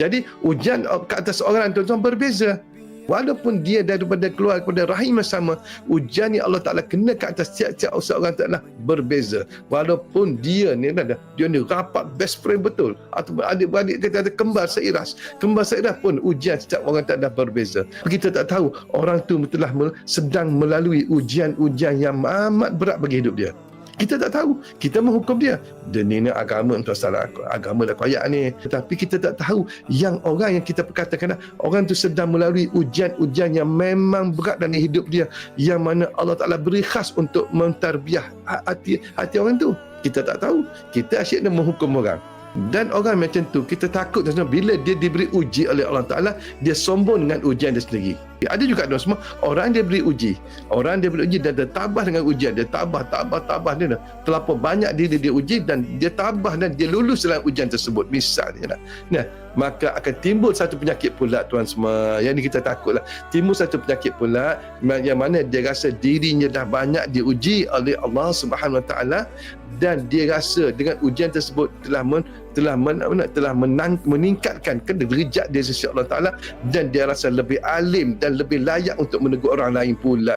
Jadi ujian ke atas orang tuan-tuan berbeza. Walaupun dia daripada keluar daripada rahim yang sama, ujian yang Allah Ta'ala kena ke atas tiap-tiap seorang Ta'ala berbeza. Walaupun dia ni rapat best friend betul, atau adik-beradik kita ada kembar seiras pun ujian setiap orang Ta'ala berbeza. Kita tak tahu orang tu telah sedang melalui ujian-ujian yang amat berat bagi hidup dia. Kita tak tahu, kita menghukum dia. Dia ni agama, entah salah agama dah koyak ni. Tetapi kita tak tahu yang orang yang kita perkatakan orang tu sedang melalui ujian-ujian yang memang berat dalam hidup dia, yang mana Allah Ta'ala beri khas untuk mentarbiah hati orang tu. Kita tak tahu, kita asyik nak menghukum orang. Dan orang macam tu, kita takut bila dia diberi uji oleh Allah Ta'ala, dia sombong dengan ujian dia sendiri. Ada juga semua orang dia beri uji, dan dia tabah dengan ujian dia, tabah dia terlampau banyak dia uji, dan dia tabah dan dia lulus dalam ujian tersebut misalnya. Nah, maka akan timbul satu penyakit pula tuan semua. Yang ni kita takutlah, timbul satu penyakit pula yang mana dia rasa dirinya dah banyak diuji oleh Allah Subhanahu Wa Taala, dan dia rasa dengan ujian tersebut telah meningkatkan derajat dia sisi Allah Ta'ala, dan dia rasa lebih alim dan lebih layak untuk menegur orang lain pula.